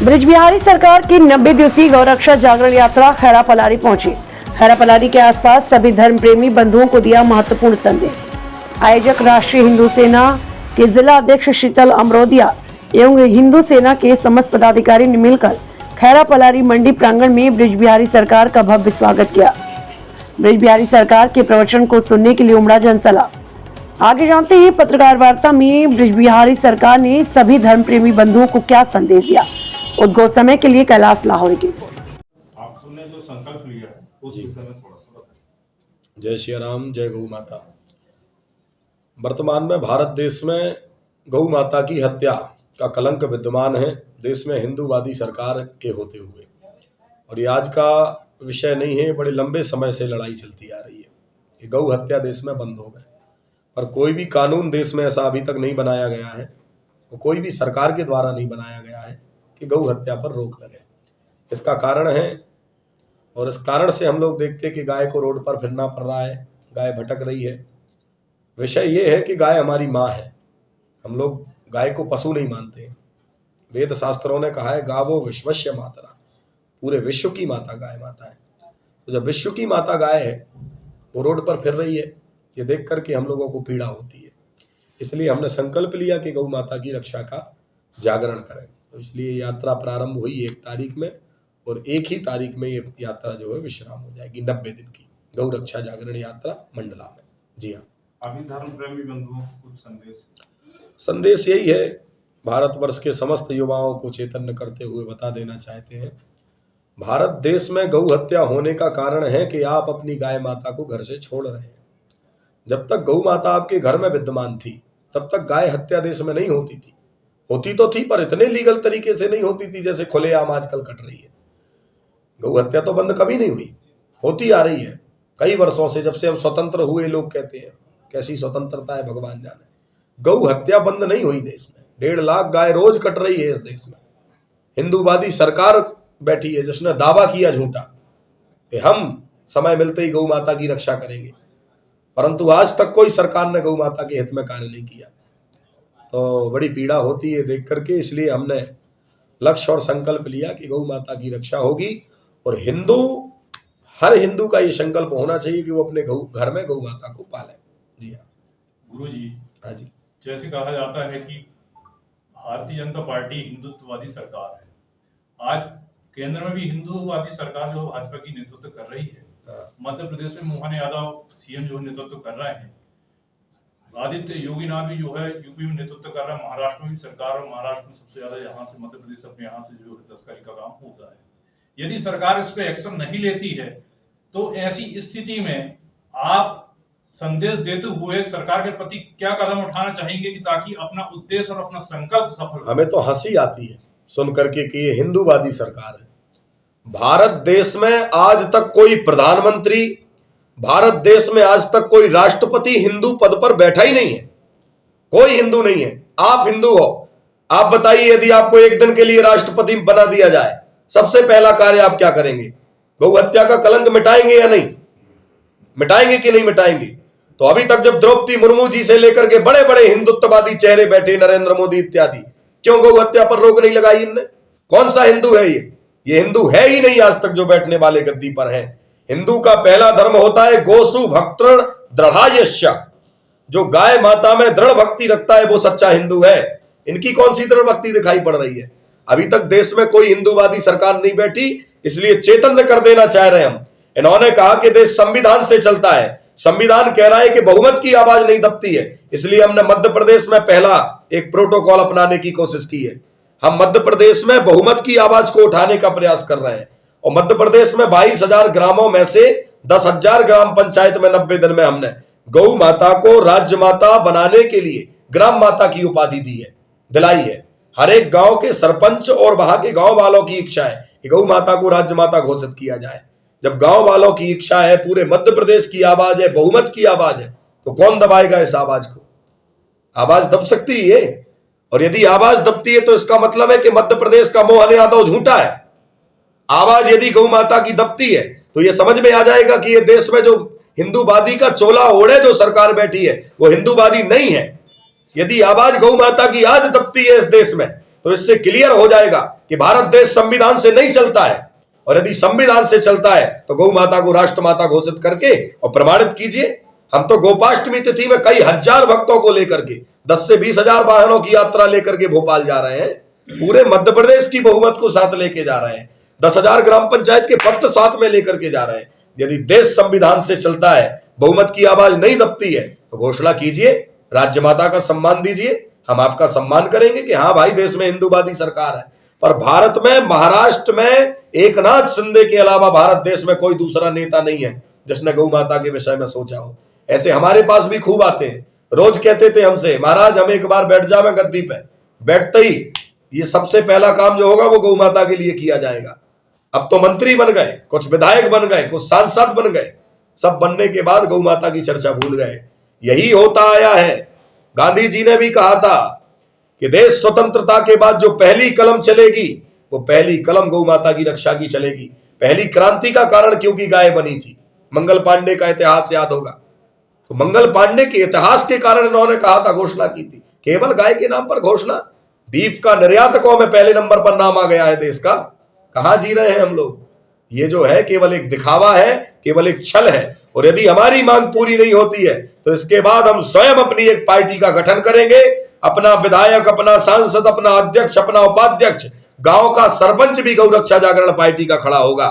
ब्रिजबिहारी सरकार की 90 दिवसीय गौरक्षा जागरण यात्रा खैरा पलारी पहुंची। खैरा पलारी के आसपास सभी धर्म प्रेमी बंधुओं को दिया महत्वपूर्ण संदेश। आयोजक राष्ट्रीय हिंदू सेना के जिला अध्यक्ष शीतल अमरोदिया एवं हिंदू सेना के समस्त पदाधिकारी ने मिलकर खैरा पलारी मंडी प्रांगण में ब्रिजबिहारी सरकार का भव्य स्वागत किया। ब्रिजबिहारी सरकार के प्रवचन को सुनने के लिए उमड़ा जनसैलाब। आगे जानते हैं पत्रकार वार्ता में ब्रिजबिहारी सरकार ने सभी धर्म प्रेमी बंधुओं को क्या संदेश दिया। उद्घोष समय के लिए कैलाश लाहौरी की रिपोर्ट। आपने जो संकल्प लिया है उस विषय में थोड़ा सा बताएं। जय श्री राम, जय गौ माता। वर्तमान में भारत देश में गौ माता की हत्या का कलंक विद्यमान है, देश में हिंदूवादी सरकार के होते हुए। और ये आज का विषय नहीं है, बड़े लंबे समय से लड़ाई चलती आ रही है कि गौ हत्या देश में बंद हो गए, पर कोई भी कानून देश में ऐसा अभी तक नहीं बनाया गया है, वो कोई भी सरकार के द्वारा नहीं बनाया गया है कि गौ हत्या पर रोक लगे। इसका कारण है, और इस कारण से हम लोग देखते हैं कि गाय को रोड पर फिरना पड़ रहा है, गाय भटक रही है। विषय ये है कि गाय हमारी माँ है, हम लोग गाय को पशु नहीं मानते हैं। वेद शास्त्रों ने कहा है गावो विश्वस्य मातरा, पूरे विश्व की माता गाय माता है। तो जब विश्व की माता गाय है वो रोड पर फिर रही है, ये देख करके हम लोगों को पीड़ा होती है। इसलिए हमने संकल्प लिया कि गौ माता की रक्षा का जागरण करें। तो इसलिए यात्रा प्रारंभ हुई 1 तारीख में, और 1 ही तारीख में ये यात्रा जो है विश्राम हो जाएगी। 90 दिन की गौ रक्षा जागरण यात्रा मंडला में। जी हाँ, अभी धर्म प्रेमी बंधुओं को कुछ संदेश यही है, भारतवर्ष के समस्त युवाओं को चैतन्य करते हुए बता देना चाहते हैं, भारत देश में गौ हत्या होने का कारण है कि आप अपनी गाय माता को घर से छोड़ रहे हैं। जब तक गौ माता आपके घर में विद्यमान थी तब तक गाय हत्या देश में नहीं होती थी। होती तो थी, पर इतने लीगल तरीके से नहीं होती थी जैसे खुलेआम आजकल कट रही है। गौ हत्या तो बंद कभी नहीं हुई, होती आ रही है कई वर्षों से, जब से हम स्वतंत्र हुए। लोग कहते हैं कैसी स्वतंत्रता है भगवान जाने। गौ हत्या बंद नहीं हुई देश में। 1.5 लाख गाय रोज कट रही है इस देश में। हिंदूवादी सरकार बैठी है जिसने दावा किया झूठा कि हम समय मिलते ही गौ माता की रक्षा करेंगे, परंतु आज तक कोई सरकार ने गौ माता के हित में कार्य नहीं किया। तो बड़ी पीड़ा होती है देख करके। इसलिए हमने लक्ष्य और संकल्प लिया कि गौ माता की रक्षा होगी, और हर हिंदू का ये संकल्प होना चाहिए कि वो अपने घर में गौ माता को पाले। जी हाँ गुरु जी। हाँ जी, जैसे कहा जाता है कि भारतीय जनता पार्टी हिंदुत्ववादी सरकार है। आज केंद्र में भी हिंदूवादी सरकार जो भाजपा की नेतृत्व कर रही है। मध्य प्रदेश में मोहन यादव सीएम जो नेतृत्व कर रहे हैं, आदित्य योगीनाथ भी जो है यूपी में नेतृत्व कर रहा है, महाराष्ट्र में भी सरकार, और महाराष्ट्र में सबसे ज्यादा यहाँ से मध्य प्रदेश अपने यहाँ से जो तस्करी का काम होता है। यदि सरकार इस पे एक्शन नहीं लेती है तो ऐसी स्थिति में आप संदेश देते हुए सरकार के प्रति क्या कदम उठाना चाहेंगे कि ताकि अपना उद्देश्य और अपना संकल्प सफल हो? हमें तो हंसी आती है सुन करके कि ये हिंदूवादी सरकार है। भारत देश में आज तक कोई प्रधानमंत्री, भारत देश में आज तक कोई राष्ट्रपति हिंदू पद पर बैठा ही नहीं है। कोई हिंदू नहीं है। आप हिंदू हो, आप बताइए यदि आपको एक दिन के लिए राष्ट्रपति बना दिया जाए, सबसे पहला कार्य आप क्या करेंगे? गौ हत्या का कलंक मिटाएंगे या नहीं? मिटाएंगे कि नहीं मिटाएंगे? तो अभी तक जब द्रौपदी मुर्मू जी से लेकर के बड़े बड़े हिंदुत्ववादी चेहरे बैठे, नरेंद्र मोदी इत्यादि, क्यों गौ हत्या पर रोक नहीं लगाई इनने? कौन सा हिंदू है ये हिंदू है ही नहीं आज तक जो बैठने वाले गद्दी पर हैं। हिंदू का पहला धर्म होता है गोसु भक्तृण दृढ़ायश्च, जो गाय माता में दृढ़ भक्ति रखता है वो सच्चा हिंदू है। इनकी कौन सी दृढ़ भक्ति दिखाई पड़ रही है? अभी तक देश में कोई हिंदूवादी सरकार नहीं बैठी, इसलिए चैतन्य कर देना चाह रहे हैं हम। इन्होंने कहा कि देश संविधान से चलता है, संविधान कह रहा है कि बहुमत की आवाज नहीं दबती है। इसलिए हमने मध्य प्रदेश में पहला एक प्रोटोकॉल अपनाने की कोशिश की है। हम मध्य प्रदेश में बहुमत की आवाज को उठाने का प्रयास कर रहे हैं, और मध्य प्रदेश में 22,000 ग्रामों में से 10,000 ग्राम पंचायत में 90 दिन में हमने गौ माता को राज्य माता बनाने के लिए ग्राम माता की उपाधि दिलाई है। हर एक गांव के सरपंच और वहां के गांव वालों की इच्छा है कि गौ माता को राज्य माता घोषित किया जाए। जब गांव वालों की इच्छा है, पूरे मध्य प्रदेश की आवाज है, बहुमत की आवाज है, तो कौन दबाएगा इस आवाज को? आवाज दब सकती है, और यदि आवाज दबती है तो इसका मतलब है कि मध्य प्रदेश का मोहन यादव झूठा है। आवाज यदि गौ माता की दबती है तो यह समझ में आ जाएगा कि ये देश में जो हिंदूवादी का चोला ओढ़े जो सरकार बैठी है वो हिंदूवादी नहीं है। यदि आवाज गौ माता की आज दबती है इस देश में, तो इससे क्लियर हो जाएगा कि भारत देश संविधान से नहीं चलता है, और यदि संविधान से चलता है तो गौ माता को राष्ट्र माता घोषित करके और प्रमाणित कीजिए। हम तो गोपाष्टमी तिथि में कई हजार भक्तों को लेकर के 10 से 20 हजार वाहनों की यात्रा लेकर के भोपाल जा रहे हैं, पूरे मध्य प्रदेश की बहुमत को साथ लेके जा रहे हैं, 10,000 ग्राम पंचायत के पद साथ में लेकर के जा रहे हैं। यदि देश संविधान से चलता है, बहुमत की आवाज नहीं दबती है, तो घोषणा कीजिए, राज्य माता का सम्मान दीजिए, हम आपका सम्मान करेंगे कि हाँ भाई देश में हिंदूवादी सरकार है। पर भारत में, महाराष्ट्र में एकनाथ शिंदे के अलावा भारत देश में कोई दूसरा नेता नहीं है जिसने गौ माता के विषय में सोचा हो। ऐसे हमारे पास भी खूब आते हैं, रोज कहते थे हमसे, महाराज हम एक बार बैठ जावे गद्दी पे, बैठते ही ये सबसे पहला काम जो होगा वो गौ माता के लिए किया जाएगा। अब तो मंत्री बन गए, कुछ विधायक बन गए, कुछ सांसद बन गए, सब बनने के बाद गौ माता की चर्चा भूल गए। यही होता आया है। गांधी जी ने भी कहा था कि देश स्वतंत्रता के बाद जो पहली कलम चलेगी वो पहली कलम गौ माता की रक्षा की चलेगी। पहली क्रांति का कारण क्योंकि गाय बनी थी। मंगल पांडे का इतिहास याद होगा, तो मंगल पांडे के इतिहास के कारण इन्होंने कहा था, घोषणा की थी, केवल गाय के नाम पर घोषणा। बीफ का निर्यातकों में पहले नंबर पर नाम आ गया है देश का। कहां जी रहे हैं हम लोग? ये जो है केवल एक दिखावा है, केवल एक छल है। और यदि हमारी मांग पूरी नहीं होती है तो इसके बाद हम स्वयं अपनी एक पार्टी का गठन करेंगे, अपना विधायक, अपना सांसद, अपना अध्यक्ष, अपना उपाध्यक्ष, गांव का सरपंच भी गौ रक्षा जागरण पार्टी का खड़ा होगा।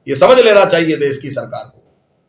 ये समझ लेना चाहिए देश की सरकार को।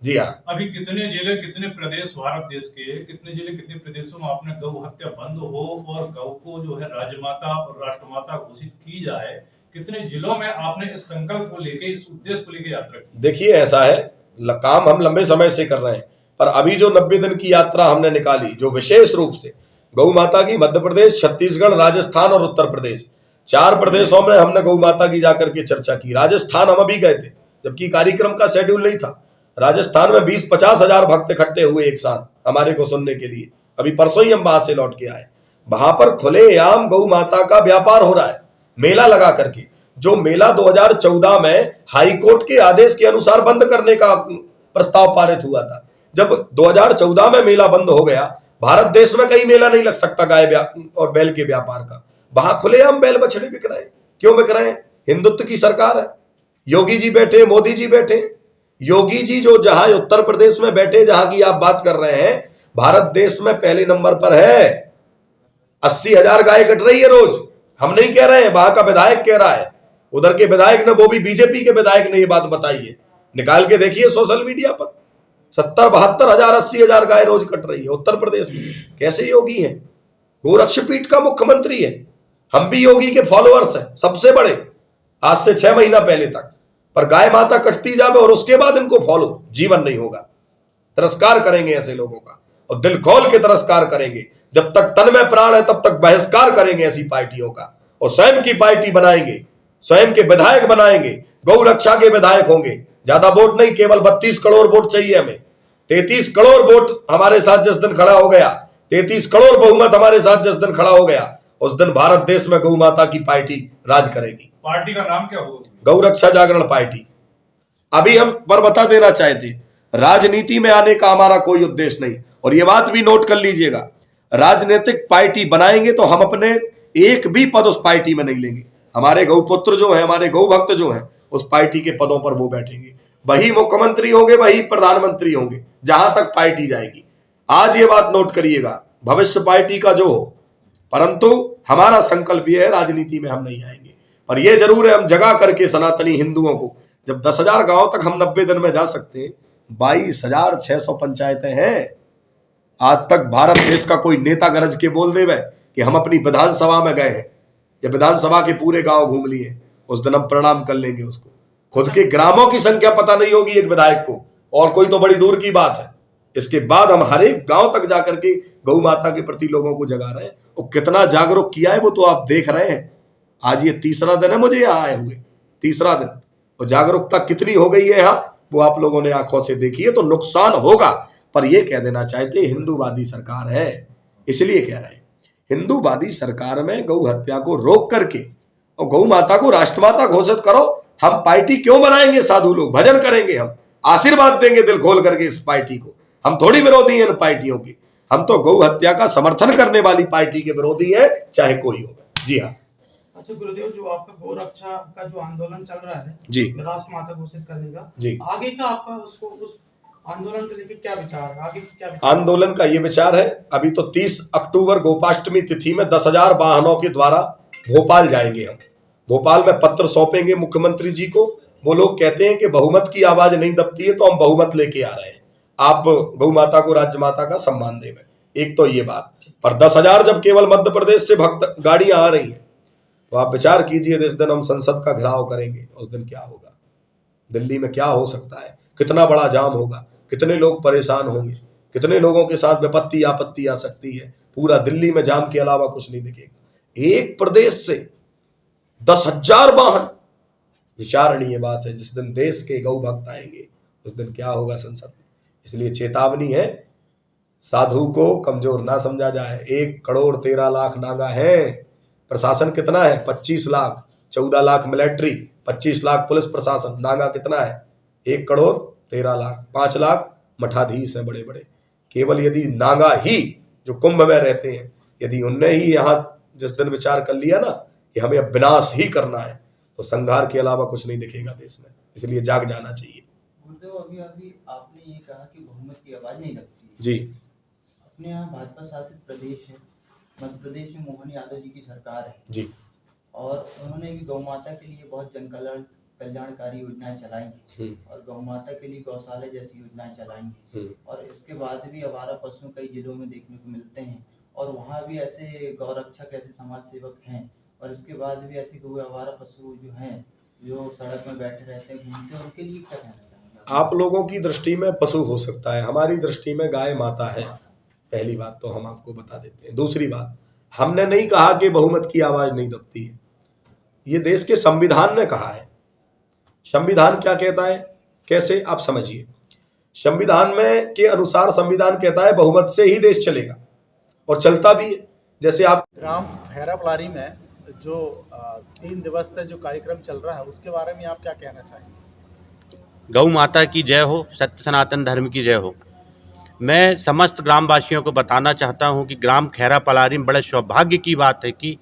जी हाँ, अभी कितने जिले, कितने प्रदेश, भारत देश के कितने जिले, कितने प्रदेशों में आपने गौ हत्या बंद हो और गौ को जो है राजमाता और राष्ट्रमाता घोषित की जाए, कितने जिलों में आपने इस संकल्प को लेके, इस उद्देश्य को लेके यात्रा की? देखिए ऐसा है, काम हम लंबे समय से कर रहे हैं, पर अभी जो 90 दिन की यात्रा हमने निकाली, जो विशेष रूप से गौ माता की मध्य प्रदेश, छत्तीसगढ़, राजस्थान और उत्तर प्रदेश, 4 प्रदेशों में हमने गौ माता की जाकर के चर्चा की। राजस्थान हम अभी गए थे, जबकि कार्यक्रम का शेड्यूल नहीं था। राजस्थान में 20-50 हजार भक्त इकट्ठे हुए एक साथ हमारे को सुनने के लिए। अभी परसों ही हम वहां से लौट के आए। वहां पर खुलेआम गौ माता का व्यापार हो रहा है, मेला लगा करके। जो मेला 2014 में हाई कोर्ट के आदेश के अनुसार बंद करने का प्रस्ताव पारित हुआ था, जब 2014 में मेला बंद हो गया, भारत देश में कहीं मेला नहीं लग सकता गाय और बैल के व्यापार का। वहां खुलेआम बैल बछड़े बिक रहे हैं। क्यों बिक रहे हैं? हिंदुत्व की सरकार है, योगी जी बैठे, मोदी जी बैठे। योगी जी जो जहां उत्तर प्रदेश में बैठे, जहां की आप बात कर रहे हैं, भारत देश में पहले नंबर पर है। 80,000 गाय कट रही है रोज। हम नहीं कह रहे हैं, वहां का विधायक कह रहा है। उधर के विधायक ने, वो भी बीजेपी के विधायक ने ये बात बताई है। निकाल के देखिए सोशल मीडिया पर, 70-72 हजार, 80,000 गाय रोज कट रही है उत्तर प्रदेश में। कैसे योगी है? गोरक्षपीठ का मुख्यमंत्री है। हम भी योगी के फॉलोअर्स हैं, सबसे बड़े, आज से 6 महीना पहले तक। पर गाय माता कटती जावे और उसके बाद इनको फॉलो, जीवन नहीं होगा। तिरस्कार करेंगे ऐसे लोगों का, और दिल खोल के तिरस्कार करेंगे। जब तक तन में प्राण है तब तक बहिष्कार करेंगे ऐसी पार्टियों का, और स्वयं की पार्टी बनाएंगे, स्वयं के विधायक बनाएंगे, गौ रक्षा के विधायक होंगे। ज्यादा वोट नहीं, केवल 32 करोड़ वोट चाहिए हमें। 33 करोड़ वोट हमारे साथ जिस दिन खड़ा हो गया, 33 करोड़ बहुमत हमारे साथ जिस दिन खड़ा हो गया, उस दिन भारत देश में गौ माता की पार्टी राज करेगी। पार्टी का नाम क्या होगा? गौ रक्षा जागरण पार्टी। अभी हम पर बता देना चाहते, राजनीति में आने का हमारा कोई उद्देश्य नहीं। और ये बात भी नोट कर लीजिएगा, राजनीतिक पार्टी बनाएंगे तो हम अपने एक भी पद उस पार्टी में नहीं लेंगे। हमारे गौपुत्र जो है, हमारे गौ भक्त जो है, उस पार्टी के पदों पर वो बैठेंगे। वही मुख्यमंत्री होंगे, वही प्रधानमंत्री होंगे, जहां तक पार्टी जाएगी। आज ये बात नोट करिएगा, भविष्य पार्टी का जो हो, परंतु हमारा संकल्प यह है, राजनीति में हम नहीं आएंगे। पर यह जरूर है, हम जगा करके सनातनी हिंदुओं को, जब 10,000 गांव तक हम 90 दिन में जा सकते हैं, 22,600 पंचायतें हैं। आज तक भारत देश का कोई नेता गरज के बोल देवे कि हम अपनी विधानसभा में गए हैं या विधानसभा के पूरे गांव घूम लिए, उस दिन हम प्रणाम कर लेंगे उसको। खुद के ग्रामों की संख्या पता नहीं होगी एक विधायक को, और कोई तो बड़ी दूर की बात है। इसके बाद हम हर एक गांव तक जाकर के गौ माता के प्रति लोगों को जगा रहे हैं, और कितना जागरूक किया है वो तो आप देख रहे हैं। आज ये 3रा दिन है मुझे यहाँ आए हुए, 3रा दिन, और जागरूकता कितनी हो गई है यहाँ, वो आप लोगों ने आंखों से देखी है। तो नुकसान होगा, पर ये कह देना चाहते हिंदूवादी सरकार है, इसलिए कह रहे हैं। हिंदूवादी सरकार में गौ हत्या को रोक करके और गौ माता को राष्ट्रमाता घोषित करो। हम पार्टी क्यों बनाएंगे? साधु लोग भजन करेंगे, हम आशीर्वाद देंगे दिल खोल करके इस पार्टी को। हम थोड़ी विरोधी हैं इन पार्टियों के, हम तो गौ हत्या का समर्थन करने वाली पार्टी के विरोधी हैं, चाहे कोई होगा। जी हाँ। अच्छा गुरुदेव, जो आपका गोरक्षा का जो आंदोलन चल रहा है जी राष्ट्र माता घोषित करने का, जी, आगे का आपका उसको उस आंदोलन को लेकर क्या विचार है? आगे क्या विचार? आंदोलन का ये विचार है, अभी तो 30 अक्टूबर गोपाष्टमी तिथि में 10,000 वाहनों के द्वारा भोपाल जाएंगे। हम भोपाल में पत्र सौंपेंगे मुख्यमंत्री जी को। वो लोग कहते हैं कि बहुमत की आवाज नहीं दबती है, तो हम बहुमत लेके आ रहे हैं, आप गौ माता को राज्य माता का सम्मान देवें। एक तो ये बात, पर 10,000 जब केवल मध्य प्रदेश से भक्त गाड़ियां आ रही हैं, तो आप विचार कीजिए, जिस दिन हम संसद का घेराव करेंगे उस दिन क्या होगा, दिल्ली में क्या हो सकता है, कितना बड़ा जाम होगा, कितने लोग परेशान होंगे, कितने लोगों के साथ विपत्ति आपत्ति आ सकती है। पूरा दिल्ली में जाम के अलावा कुछ नहीं दिखेगा। एक प्रदेश से 10,000 वाहन, विचारणीय बात है। जिस दिन देश के गौ भक्त आएंगे उस दिन क्या होगा संसद में। इसलिए चेतावनी है, साधु को कमजोर ना समझा जाए। 1,13,00,000 नागा है, प्रशासन कितना है? 25 लाख, 14 लाख मिलिट्री, 25 लाख पुलिस प्रशासन, नागा कितना है? 1,13,00,000, 5 लाख मठाधीश हैं बड़े बड़े। केवल यदि नागा ही जो कुंभ में रहते हैं, यदि उनने ही यहाँ जिस दिन विचार कर लिया ना कि हमें अब विनाश ही करना है, तो संघार के अलावा कुछ नहीं दिखेगा देश में। इसलिए जाग जाना चाहिए। गुरुदेव, अभी आपने ये कहा कि बहुमत की आवाज नहीं लगती है। जी, अपने यहाँ भाजपा शासित प्रदेश है, मध्य प्रदेश में मोहन यादव जी की सरकार है जी, और उन्होंने भी गौ माता के लिए बहुत कल्याणकारी योजनाएं चलाई और गौ माता के लिए गौशाला जैसी योजनाएं चलाई और इसके बाद भी आवारा पशु कई जिलों में देखने को मिलते हैं और वहाँ भी ऐसे गौरक्षक, ऐसे समाज सेवक हैं और इसके बाद भी ऐसे गौ आवारा पशु जो हैं, जो सड़क में बैठे रहते हैं, घूमते हैं, उनके लिए क्या कहना चाहेंगे? आप लोगों की दृष्टि में पशु हो सकता है, हमारी दृष्टि में गाय माता है। पहली बात तो हम आपको बता देते हैं। दूसरी बात, हमने नहीं कहा कि बहुमत की आवाज नहीं दबती है, ये देश के संविधान ने कहा है। संविधान क्या कहता है, कैसे आप समझिए। संविधान में के अनुसार संविधान कहता है बहुमत से ही देश चलेगा और चलता भी है। जैसे आप ग्राम खैरा पलारी में जो 3 दिवस से जो कार्यक्रम चल रहा है, उसके बारे में आप क्या कहना चाहेंगे? गौ माता की जय हो, सत्य सनातन धर्म की जय हो। मैं समस्त ग्रामवासियों को बताना चाहता हूं कि ग्राम खैरा पलारी में बड़े सौभाग्य की बात है कि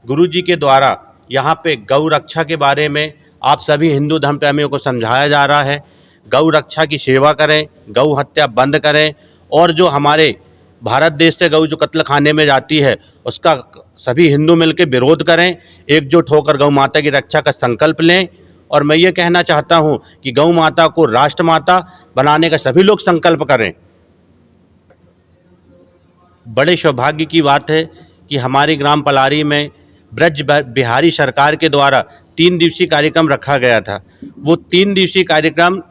गुरुजी के द्वारा यहाँ पे गौ रक्षा के बारे में आप सभी हिंदू धर्म प्रेमियों को समझाया जा रहा है। गौ रक्षा की सेवा करें, गौ हत्या बंद करें और जो हमारे भारत देश से गौ जो कत्ल खाने में जाती है उसका सभी हिंदू मिलकर विरोध करें, एकजुट होकर गौ माता की रक्षा का संकल्प लें। और मैं ये कहना चाहता हूँ कि गौ माता को राष्ट्र माता बनाने का सभी लोग संकल्प करें। बड़े सौभाग्य की बात है कि हमारे ग्राम पलारी में ब्रज बिहारी सरकार के द्वारा 3 दिवसीय कार्यक्रम रखा गया था। वो 3 दिवसीय कार्यक्रम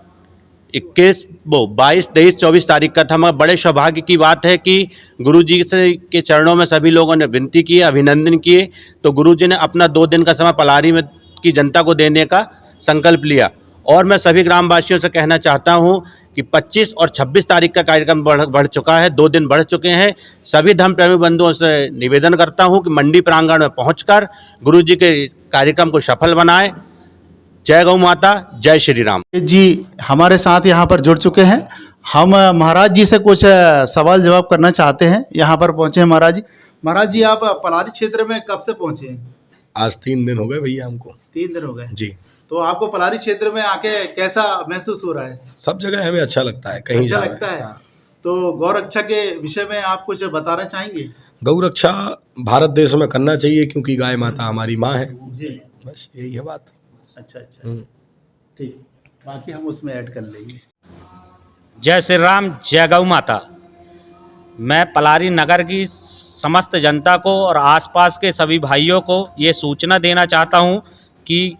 22, 23, 24 तारीख का था। मगर बड़े सौभाग्य की बात है कि गुरुजी से के चरणों में सभी लोगों ने विनती की, अभिनंदन किए, तो गुरुजी ने अपना 2 दिन का समय पलारी में की जनता को देने का संकल्प लिया। और मैं सभी ग्रामवासियों से कहना चाहता हूं कि 25 और 26 तारीख का कार्यक्रम बढ़ चुका है, 2 दिन बढ़ चुके हैं। सभी धर्म प्रेमी बंधुओं से निवेदन करता हूं कि मंडी प्रांगण में पहुंचकर गुरुजी के कार्यक्रम को सफल बनाएं। जय गौ माता, जय श्री राम। जी हमारे साथ यहाँ पर जुड़ चुके हैं। हम महाराज जी से कुछ सवाल जवाब करना चाहते हैं। यहाँ पर पहुँचे हैं महाराज जी। महाराज जी, आप पलारी क्षेत्र में कब से पहुँचे हैं? आज 3 दिन हो गए भैया हमको। 3 दिन हो गए जी। तो आपको पलारी क्षेत्र में आके कैसा महसूस हो रहा है? सब जगह हमें अच्छा लगता है, कहीं अच्छा जा लगता है। हाँ। तो गौ रक्षा के विषय में आप कुछ बताना चाहेंगे? गौ रक्षा भारत देश में करना चाहिए क्योंकि गाय माता हमारी माँ है। जी, बस यही है बात। अच्छा, ठीक, बाकी हम उसमें ऐड कर लेंगे। जय श्री राम, जय गौ माता। मैं पलारी नगर की समस्त जनता को और आसपास के सभी भाइयों को ये सूचना देना चाहता हूँ कि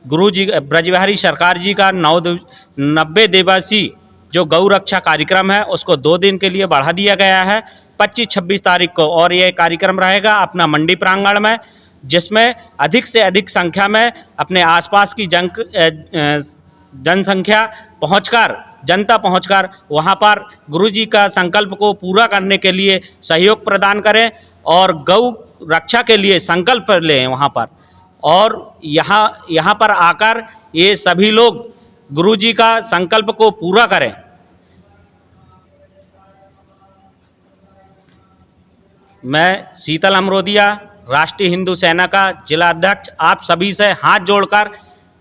गुरुजी ब्रजबिहारी सरकार जी का 90 दिवसीय जो गौ रक्षा कार्यक्रम है उसको 2 दिन के लिए बढ़ा दिया गया है 25-26 तारीख को। और ये कार्यक्रम रहेगा अपना मंडी प्रांगण में, जिसमें अधिक से अधिक संख्या में अपने आसपास की जनसंख्या जनता पहुंचकर वहां पर गुरुजी का संकल्प को पूरा करने के लिए सहयोग प्रदान करें और गौ रक्षा के लिए संकल्प लें वहां पर। और यहाँ पर आकर ये सभी लोग गुरुजी का संकल्प को पूरा करें। मैं शीतल अमरोदिया, राष्ट्रीय हिंदू सेना का जिला अध्यक्ष आप सभी से हाथ जोड़कर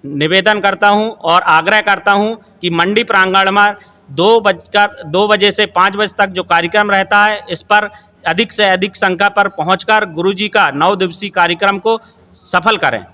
निवेदन करता हूं और आग्रह करता हूं कि मंडी प्रांगण में 2 बजे से 5 बजे तक जो कार्यक्रम रहता है इस पर अधिक से अधिक संख्या पर पहुंचकर गुरुजी का 9 दिवसीय कार्यक्रम को सफल करें।